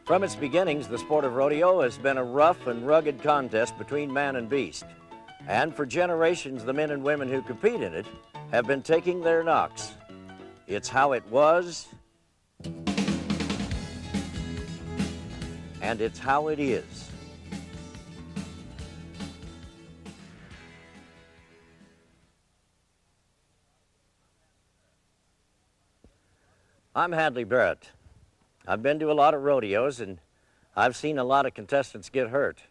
From its beginnings, the sport of rodeo has been a rough and rugged contest between man and beast. And for generations, the men and women who compete in it have been taking their knocks. It's how it was, and it's how it is. I'm Hadley Barrett. I've been to a lot of rodeos and I've seen a lot of contestants get hurt.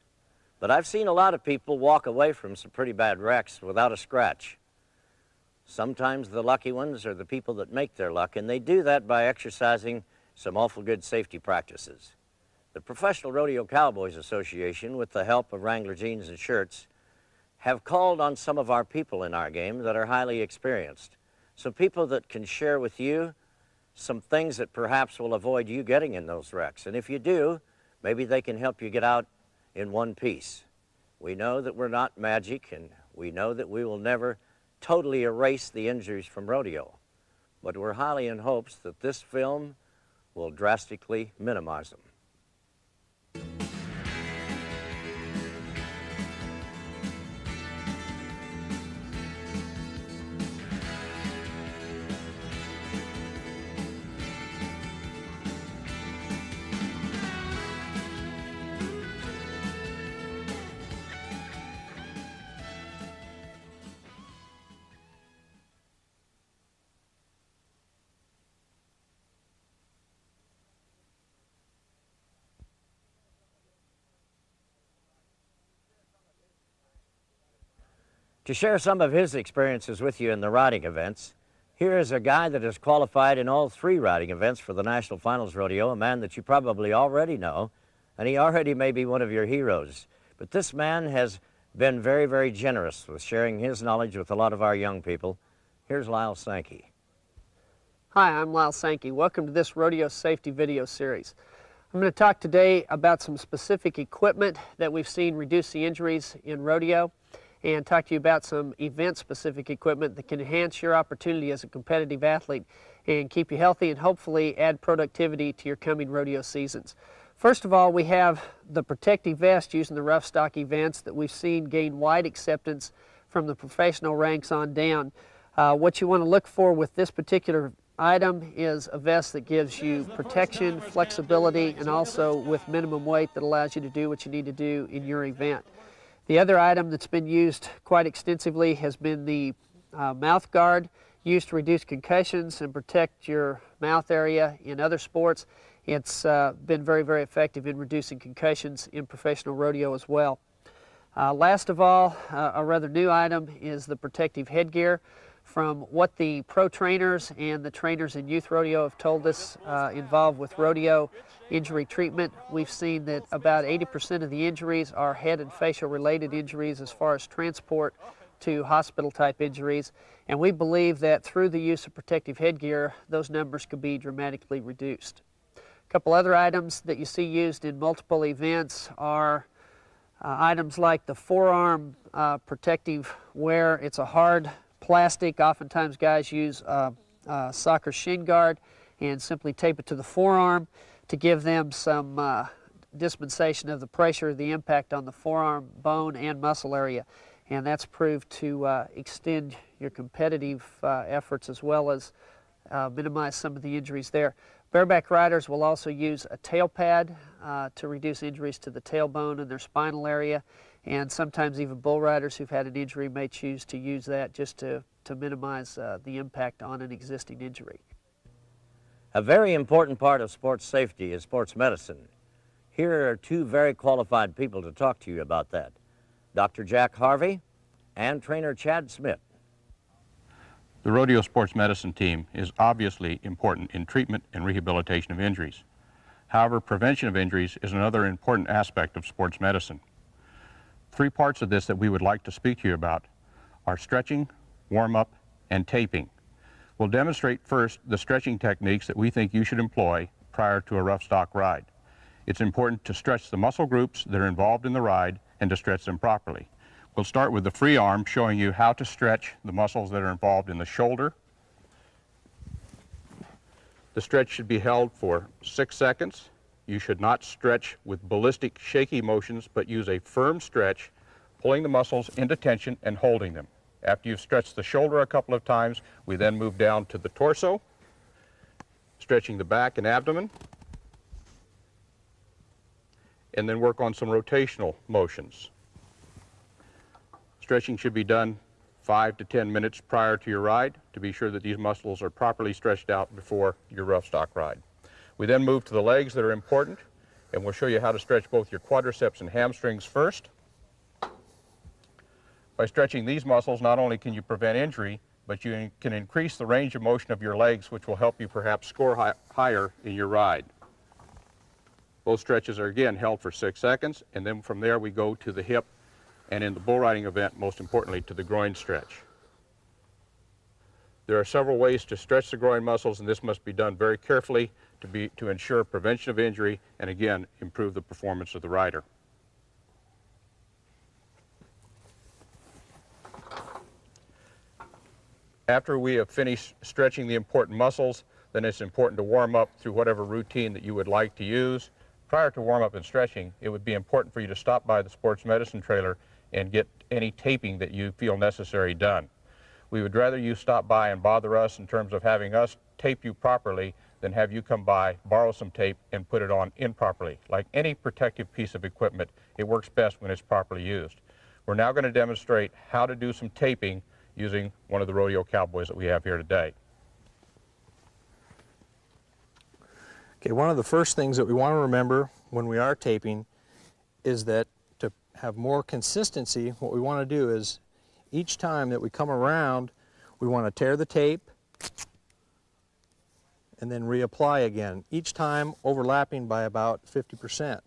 But I've seen a lot of people walk away from some pretty bad wrecks without a scratch. Sometimes the lucky ones are the people that make their luck, and they do that by exercising some awful good safety practices. The Professional Rodeo Cowboys Association, with the help of Wrangler Jeans and Shirts, have called on some of our people in our game that are highly experienced. Some people that can share with you some things that perhaps will avoid you getting in those wrecks. And if you do, maybe they can help you get out in one piece. We know that we're not magic, and we know that we will never totally erase the injuries from rodeo. But we're highly in hopes that this film will drastically minimize them. To share some of his experiences with you in the riding events, here is a guy that has qualified in all 3 riding events for the National Finals Rodeo, a man that you probably already know, and he already may be one of your heroes. But this man has been very, very generous with sharing his knowledge with a lot of our young people. Here's Lyle Sankey. Hi, I'm Lyle Sankey. Welcome to this rodeo safety video series. I'm going to talk today about some specific equipment that we've seen reduce the injuries in rodeo, and talk to you about some event-specific equipment that can enhance your opportunity as a competitive athlete and keep you healthy and hopefully add productivity to your coming rodeo seasons. First of all, we have the protective vest used in the rough stock events that we've seen gain wide acceptance from the professional ranks on down. What you want to look for with this particular item is a vest that gives you protection, flexibility, and also with minimum weight that allows you to do what you need to do in your event. The other item that's been used quite extensively has been the mouth guard, used to reduce concussions and protect your mouth area in other sports. It's been very, very effective in reducing concussions in professional rodeo as well. Last of all, a rather new item is the protective headgear. From what the pro trainers and the trainers in youth rodeo have told us involved with rodeo injury treatment, we've seen that about 80% of the injuries are head and facial related injuries as far as transport to hospital type injuries, and we believe that through the use of protective headgear, those numbers could be dramatically reduced. A couple other items that you see used in multiple events are items like the forearm protective wear. It's a hard plastic. Oftentimes guys use a soccer shin guard and simply tape it to the forearm to give them some dispensation of the pressure, the impact on the forearm bone and muscle area. And that's proved to extend your competitive efforts as well as minimize some of the injuries there. Bareback riders will also use a tail pad to reduce injuries to the tailbone and their spinal area. And sometimes even bull riders who've had an injury may choose to use that just to minimize the impact on an existing injury. A very important part of sports safety is sports medicine. Here are 2 very qualified people to talk to you about that. Dr. Jack Harvey and trainer Chad Smith. The rodeo sports medicine team is obviously important in treatment and rehabilitation of injuries. However, prevention of injuries is another important aspect of sports medicine. 3 parts of this that we would like to speak to you about are stretching, warm-up, and taping. We'll demonstrate first the stretching techniques that we think you should employ prior to a rough stock ride. It's important to stretch the muscle groups that are involved in the ride and to stretch them properly. We'll start with the free arm, showing you how to stretch the muscles that are involved in the shoulder. The stretch should be held for 6 seconds. you should not stretch with ballistic, shaky motions, but use a firm stretch, pulling the muscles into tension and holding them. After you've stretched the shoulder a couple of times, we then move down to the torso, stretching the back and abdomen, and then work on some rotational motions. Stretching should be done 5 to 10 minutes prior to your ride to be sure that these muscles are properly stretched out before your rough stock ride. We then move to the legs that are important, and we'll show you how to stretch both your quadriceps and hamstrings first. By stretching these muscles, not only can you prevent injury, but you can increase the range of motion of your legs, which will help you perhaps score higher in your ride. Both stretches are again held for 6 seconds, and then from there we go to the hip, and in the bull riding event, most importantly, to the groin stretch. There are several ways to stretch the groin muscles, and this must be done very carefully to ensure prevention of injury and again improve the performance of the rider. After we have finished stretching the important muscles, then it's important to warm up through whatever routine that you would like to use. Prior to warm-up and stretching, it would be important for you to stop by the sports medicine trailer and get any taping that you feel necessary done. We would rather you stop by and bother us in terms of having us tape you properly than have you come by, borrow some tape, and put it on improperly. Like any protective piece of equipment, it works best when it's properly used. We're now going to demonstrate how to do some taping using one of the rodeo cowboys that we have here today. Okay, one of the first things that we want to remember when we are taping is that to have more consistency, what we want to do is each time that we come around, we want to tear the tape and then reapply again, each time overlapping by about 50%.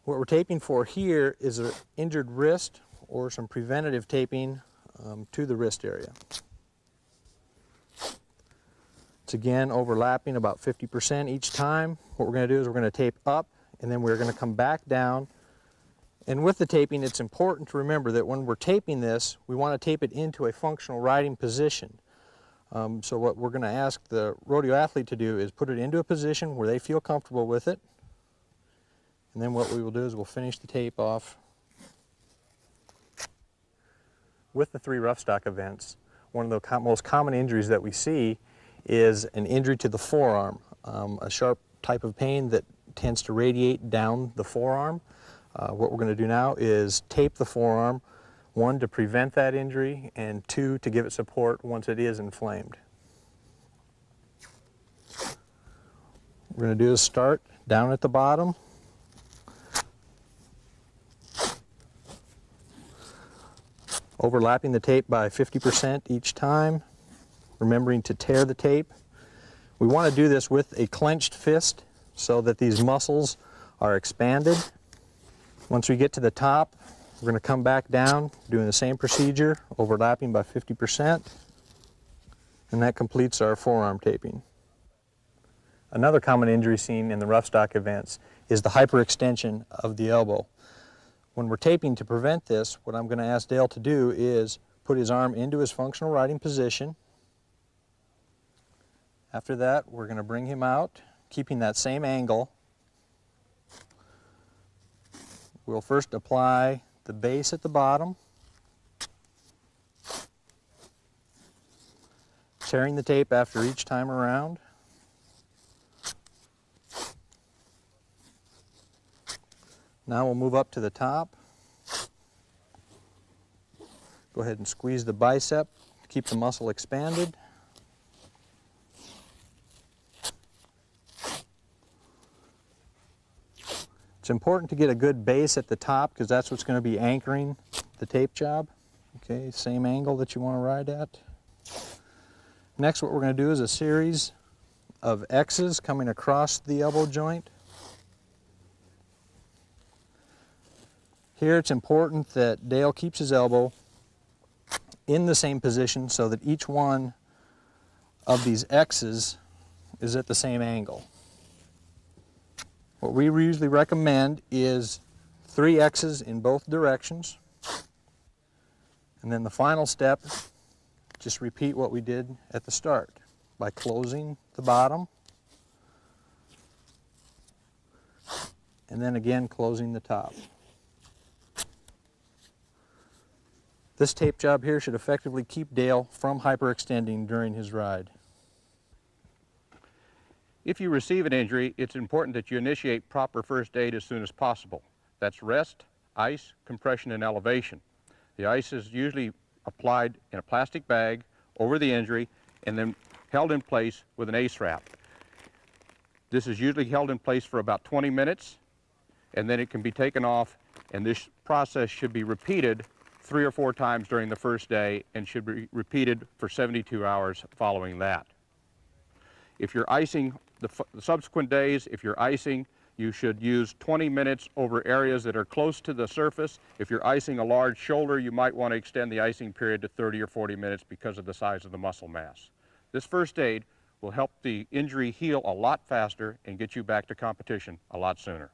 What we're taping for here is an injured wrist or some preventative taping to the wrist area. It's again overlapping about 50% each time. What we're going to do is we're going to tape up and then we're going to come back down. And with the taping, it's important to remember that when we're taping this, we want to tape it into a functional riding position. So what we're going to ask the rodeo athlete to do is put it into a position where they feel comfortable with it. And then what we will do is we'll finish the tape off. With the 3 rough stock events, one of the most common injuries that we see is an injury to the forearm, a sharp type of pain that tends to radiate down the forearm. What we're going to do now is tape the forearm, 1, to prevent that injury, and 2, to give it support once it is inflamed. What we're going to do is start down at the bottom. Overlapping the tape by 50% each time, remembering to tear the tape. We want to do this with a clenched fist so that these muscles are expanded. Once we get to the top, we're going to come back down, doing the same procedure, overlapping by 50%, and that completes our forearm taping. Another common injury seen in the rough stock events is the hyperextension of the elbow. When we're taping to prevent this, what I'm going to ask Dale to do is put his arm into his functional riding position. After that, we're going to bring him out, keeping that same angle. We'll first apply the base at the bottom, tearing the tape after each time around. Now we'll move up to the top. Go ahead and squeeze the bicep to keep the muscle expanded. It's important to get a good base at the top because that's what's going to be anchoring the tape job. Okay, same angle that you want to ride at. Next, what we're going to do is a series of X's coming across the elbow joint. Here it's important that Dale keeps his elbow in the same position so that each one of these X's is at the same angle. What we usually recommend is 3 X's in both directions. And then the final step, just repeat what we did at the start by closing the bottom, and then again closing the top. This tape job here should effectively keep Dale from hyperextending during his ride. If you receive an injury, it's important that you initiate proper first aid as soon as possible. That's rest, ice, compression, and elevation. The ice is usually applied in a plastic bag over the injury and then held in place with an ACE wrap. This is usually held in place for about 20 minutes, and then it can be taken off, and this process should be repeated 3 or 4 times during the first day and should be repeated for 72 hours following that. If you're icing the subsequent days, if you're icing, you should use 20 minutes over areas that are close to the surface. If you're icing a large shoulder, you might want to extend the icing period to 30 or 40 minutes because of the size of the muscle mass. This first aid will help the injury heal a lot faster and get you back to competition a lot sooner.